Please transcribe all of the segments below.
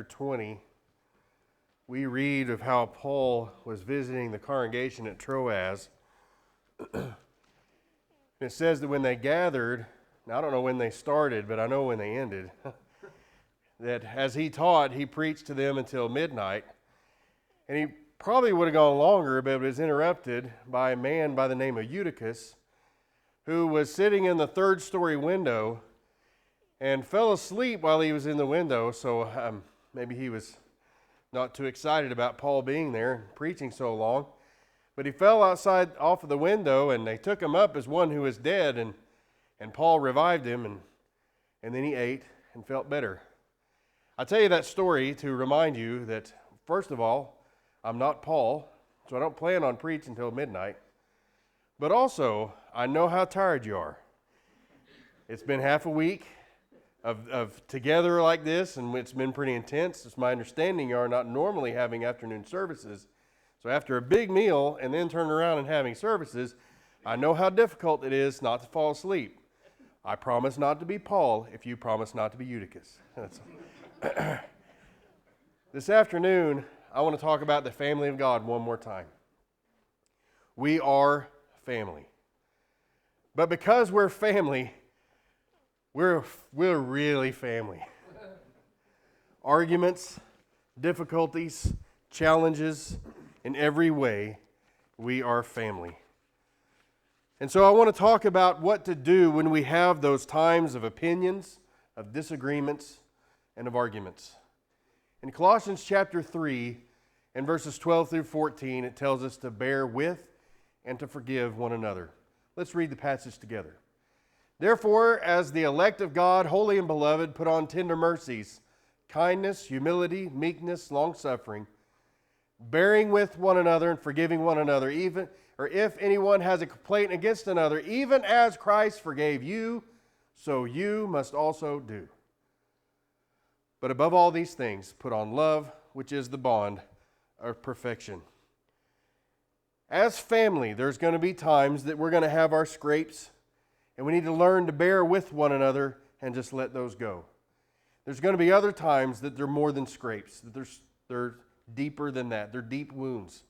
20, we read of how Paul was visiting the congregation at Troas. It says that when they gathered, now I don't know when they started, but I know when they ended, that as he taught, he preached to them until midnight. And he probably would have gone longer, but it was interrupted by a man by the name of Eutychus, who was sitting in the third-story window and fell asleep while he was in the window. So maybe he was not too excited about Paul being there and preaching so long. But he fell outside off of the window, and they took him up as one who was dead, and Paul revived him, and then he ate and felt better. I tell you that story to remind you that, first of all, I'm not Paul, so I don't plan on preaching until midnight. But also, I know how tired you are. It's been half a week of together like this, and it's been pretty intense. It's my understanding you are not normally having afternoon services. So after a big meal and then turning around and having services, I know how difficult it is not to fall asleep. I promise not to be Paul if you promise not to be Eutychus. This afternoon, I want to talk about the family of God one more time. We are family. But because we're family, we're really family. Arguments, difficulties, challenges, in every way, we are family. And so I want to talk about what to do when we have those times of opinions, of disagreements, and of arguments. In Colossians chapter 3 and verses 12 through 14, it tells us to bear with and to forgive one another. Let's read the passage together. Therefore, as the elect of God, holy and beloved, put on tender mercies, kindness, humility, meekness, long-suffering, bearing with one another and forgiving one another, if anyone has a complaint against another, even as Christ forgave you, so you must also do. But above all these things, put on love, which is the bond of perfection. As family, there's going to be times that we're going to have our scrapes, and we need to learn to bear with one another and just let those go. There's going to be other times that they're more than scrapes, that they're deeper than that. They're deep wounds.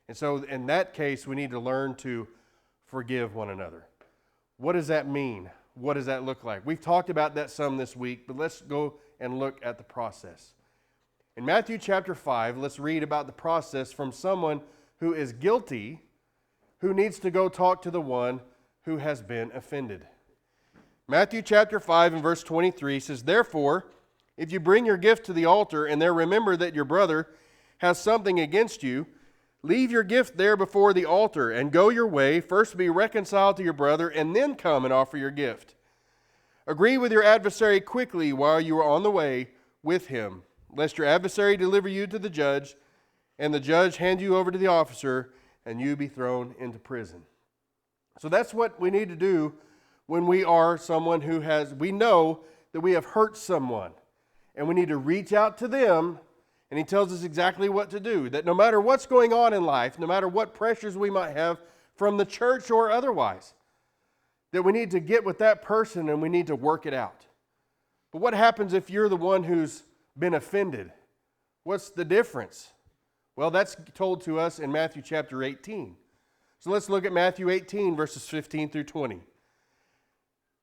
And so in that case, we need to learn to forgive one another. What does that mean? What does that look like? We've talked about that some this week, but let's go and look at the process. In Matthew chapter 5, let's read about the process from someone who is guilty, who needs to go talk to the one who has been offended. Matthew chapter 5 and verse 23 says, Therefore, if you bring your gift to the altar and there remember that your brother has something against you, leave your gift there before the altar and go your way, first be reconciled to your brother, and then come and offer your gift. Agree with your adversary quickly while you are on the way with him, lest your adversary deliver you to the judge, and the judge hand you over to the officer, and you be thrown into prison. So that's what we need to do when we are someone we know that we have hurt someone, and we need to reach out to them. And he tells us exactly what to do, that no matter what's going on in life, no matter what pressures we might have from the church or otherwise, that we need to get with that person and we need to work it out. But what happens if you're the one who's been offended? What's the difference? Well, that's told to us in Matthew chapter 18. So let's look at Matthew 18, verses 15 through 20.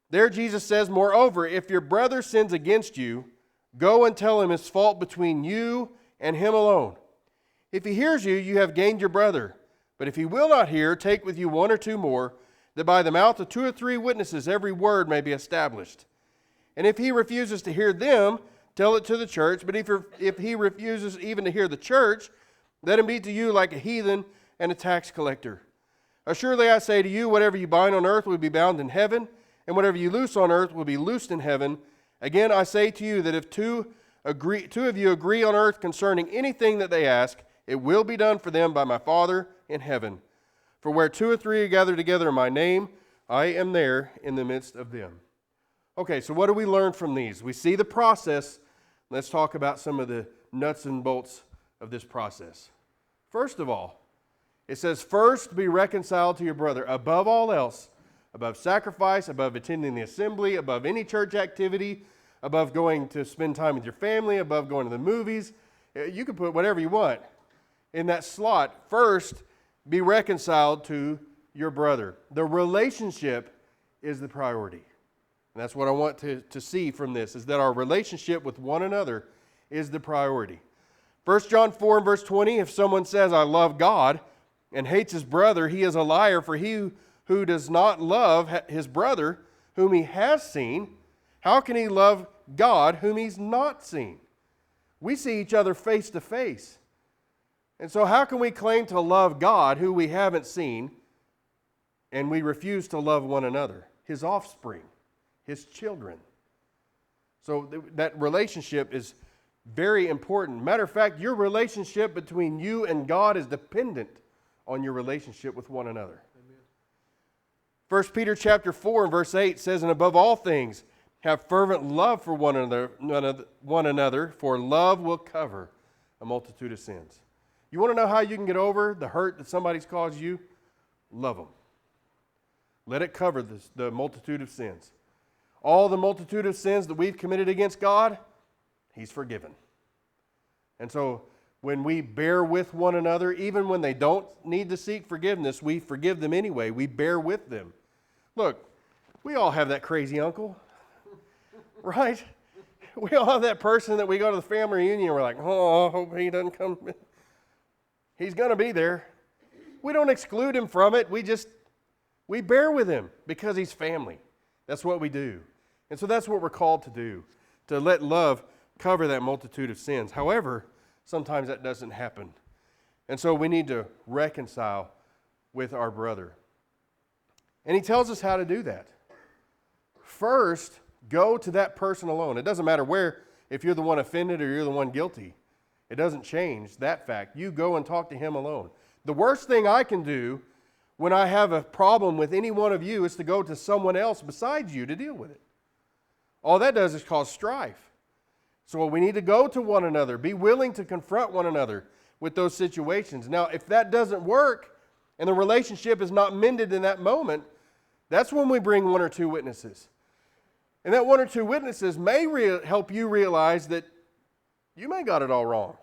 There Jesus says, Moreover, if your brother sins against you, go and tell him his fault between you and him alone. If he hears you, you have gained your brother. But if he will not hear, take with you one or two more, that by the mouth of 2 or 3 witnesses every word may be established. And if he refuses to hear them, tell it to the church. But if he refuses even to hear the church, let him be to you like a heathen and a tax collector. Assuredly I say to you, whatever you bind on earth will be bound in heaven, and whatever you loose on earth will be loosed in heaven. Again, I say to you that if two of you agree on earth concerning anything that they ask, it will be done for them by my Father in heaven. For where 2 or 3 are gathered together in my name, I am there in the midst of them. Okay, so what do we learn from these? We see the process. Let's talk about some of the nuts and bolts of this process. First of all, it says, first be reconciled to your brother. Above all else, above sacrifice, above attending the assembly, above any church activity, above going to spend time with your family, above going to the movies. You can put whatever you want in that slot. First, be reconciled to your brother. The relationship is the priority. And that's what I want to see from this, is that our relationship with one another is the priority. 1 John 4 and verse 20, if someone says, I love God, and hates his brother, he is a liar, for he who does not love his brother, whom he has seen, how can he love God, whom he's not seen? We see each other face to face. And so how can we claim to love God, who we haven't seen, and we refuse to love one another, his offspring, his children? So that relationship is very important. Matter of fact, your relationship between you and God is dependent on your relationship with one another. 1 Peter chapter 4 and verse 8 says, and above all things, have fervent love for one another, for love will cover a multitude of sins. You want to know how you can get over the hurt that somebody's caused you? Love them. Let it cover the multitude of sins. All the multitude of sins that we've committed against God, He's forgiven. And so when we bear with one another, even when they don't need to seek forgiveness, we forgive them anyway. We bear with them. Look, we all have that crazy uncle, right? We all have that person that we go to the family reunion and we're like, oh, I hope he doesn't come. He's going to be there. We don't exclude him from it. We bear with him because he's family. That's what we do. And so that's what we're called to do, to let love cover that multitude of sins. However, sometimes that doesn't happen. And so we need to reconcile with our brother. And he tells us how to do that. First, go to that person alone. It doesn't matter if you're the one offended or you're the one guilty. It doesn't change that fact. You go and talk to him alone. The worst thing I can do when I have a problem with any one of you is to go to someone else besides you to deal with it. All that does is cause strife. So we need to go to one another, be willing to confront one another with those situations. Now, if that doesn't work and the relationship is not mended in that moment, that's when we bring one or two witnesses. And that one or two witnesses may help you realize that you may got it all wrong.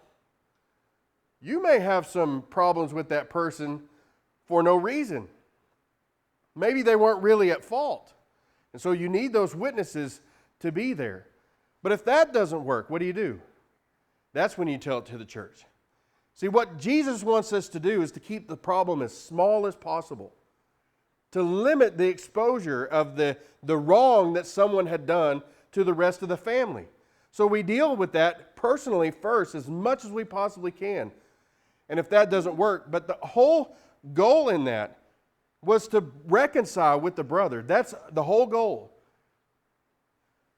You may have some problems with that person for no reason. Maybe they weren't really at fault. And so you need those witnesses to be there. But if that doesn't work, what do? That's when you tell it to the church. See, what Jesus wants us to do is to keep the problem as small as possible, to limit the exposure of the wrong that someone had done to the rest of the family. So we deal with that personally first as much as we possibly can. And if that doesn't work, but the whole goal in that was to reconcile with the brother. That's the whole goal.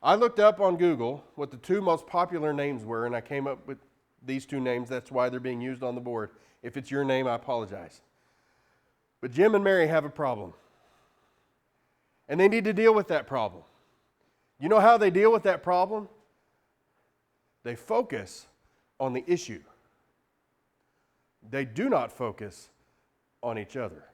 I looked up on Google what the two most popular names were, and I came up with these two names. That's why they're being used on the board. If it's your name, I apologize. But Jim and Mary have a problem. And they need to deal with that problem. You know how they deal with that problem? They focus on the issue. They do not focus on each other.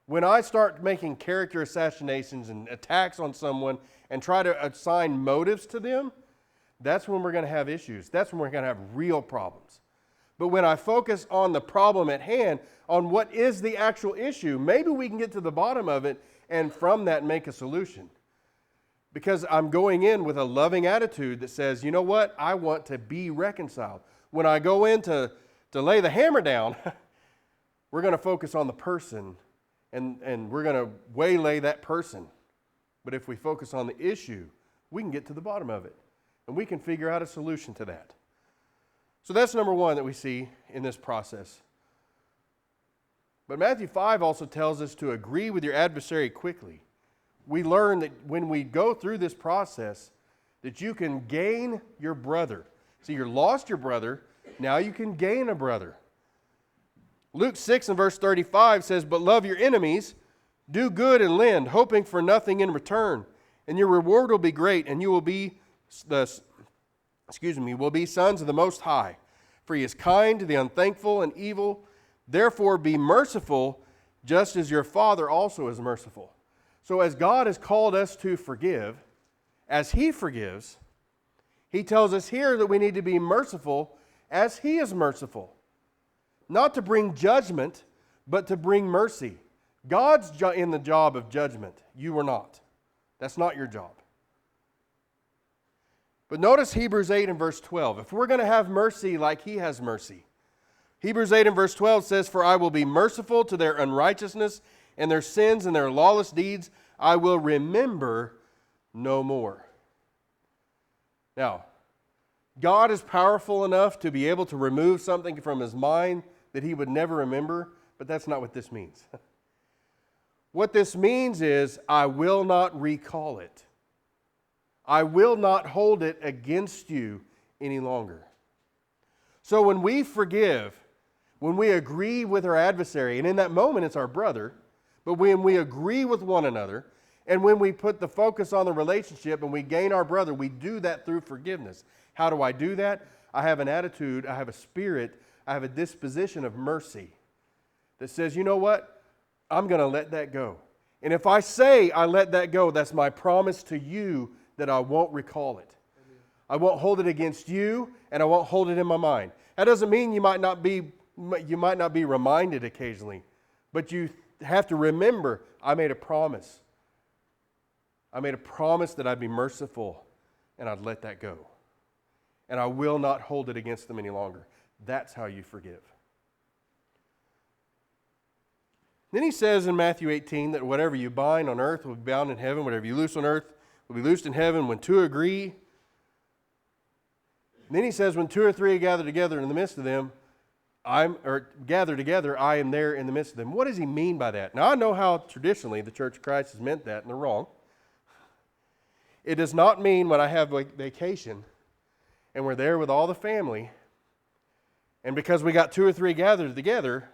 When I start making character assassinations and attacks on someone and try to assign motives to them, that's when we're going to have issues. That's when we're going to have real problems. But when I focus on the problem at hand, on what is the actual issue, maybe we can get to the bottom of it and from that make a solution. Because I'm going in with a loving attitude that says, you know what, I want to be reconciled. When I go in to lay the hammer down, we're going to focus on the person and we're going to waylay that person. But if we focus on the issue, we can get to the bottom of it. And we can figure out a solution to that. So that's number one that we see in this process. But Matthew 5 also tells us to agree with your adversary quickly. We learn that when we go through this process, that you can gain your brother. So you lost your brother, now you can gain a brother. Luke 6 and verse 35 says, but love your enemies, do good and lend, hoping for nothing in return. And your reward will be great, and you will be sons of the Most High. For He is kind to the unthankful and evil. Therefore be merciful, just as your Father also is merciful. So as God has called us to forgive, as He forgives, He tells us here that we need to be merciful as He is merciful. Not to bring judgment, but to bring mercy. God's in the job of judgment. You are not. That's not your job. But notice Hebrews 8 and verse 12. If we're going to have mercy like He has mercy, Hebrews 8 and verse 12 says, "For I will be merciful to their unrighteousness and their sins and their lawless deeds I will remember no more." Now, God is powerful enough to be able to remove something from His mind that He would never remember, but that's not what this means. What this means is, I will not recall it. I will not hold it against you any longer. So when we forgive, when we agree with our adversary, and in that moment it's our brother, but when we agree with one another, and when we put the focus on the relationship and we gain our brother, we do that through forgiveness. How do I do that? I have an attitude, I have a spirit, I have a disposition of mercy that says, you know what? I'm going to let that go. And if I say I let that go, that's my promise to you that I won't recall it. I won't hold it against you, and I won't hold it in my mind. That doesn't mean you might not be reminded occasionally, but you have to remember, I made a promise. I made a promise that I'd be merciful and I'd let that go. And I will not hold it against them any longer. That's how you forgive. Then he says in Matthew 18 that whatever you bind on earth will be bound in heaven, whatever you loose on earth will be loosed in heaven. When two agree. And then he says, when two or three are gathered together in the midst of them, gather together, I am there in the midst of them. What does he mean by that? Now I know how traditionally the Church of Christ has meant that, and they're wrong. It does not mean when I have vacation and we're there with all the family, and because we got two or three gathered together,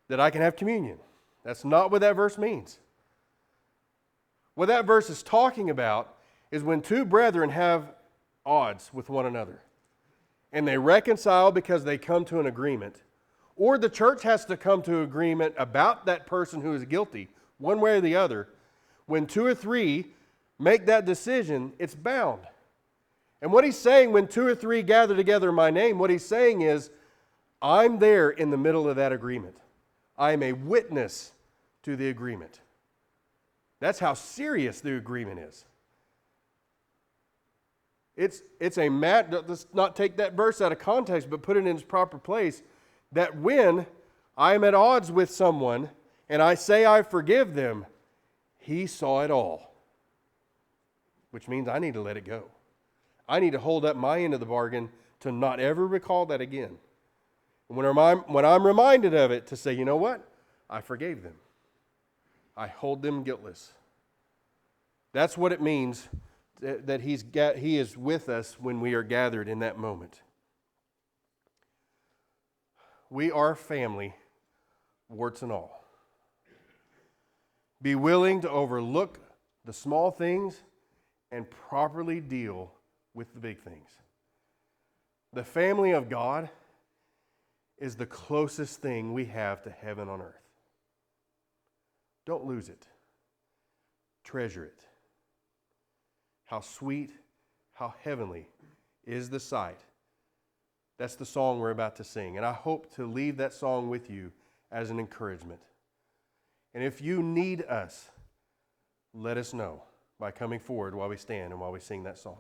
that I can have communion. That's not what that verse means. What that verse is talking about is when two brethren have odds with one another, and they reconcile because they come to an agreement, or the church has to come to agreement about that person who is guilty, one way or the other. When two or three make that decision, it's bound. And what he's saying, when two or three gather together in my name, what he's saying is, I'm there in the middle of that agreement. I am a witness to the agreement. That's how serious the agreement is. It's a let's not take that verse out of context, but put it in its proper place, that when I am at odds with someone and I say I forgive them, he saw it all. Which means I need to let it go. I need to hold up my end of the bargain to not ever recall that again. When I'm reminded of it, to say, you know what? I forgave them. I hold them guiltless. That's what it means that He is with us when we are gathered in that moment. We are family, warts and all. Be willing to overlook the small things and properly deal with the big things. The family of God is the closest thing we have to heaven on earth. Don't lose it. Treasure it. How sweet, how heavenly is the sight. That's the song we're about to sing. And I hope to leave that song with you as an encouragement. And if you need us, let us know by coming forward while we stand and while we sing that song.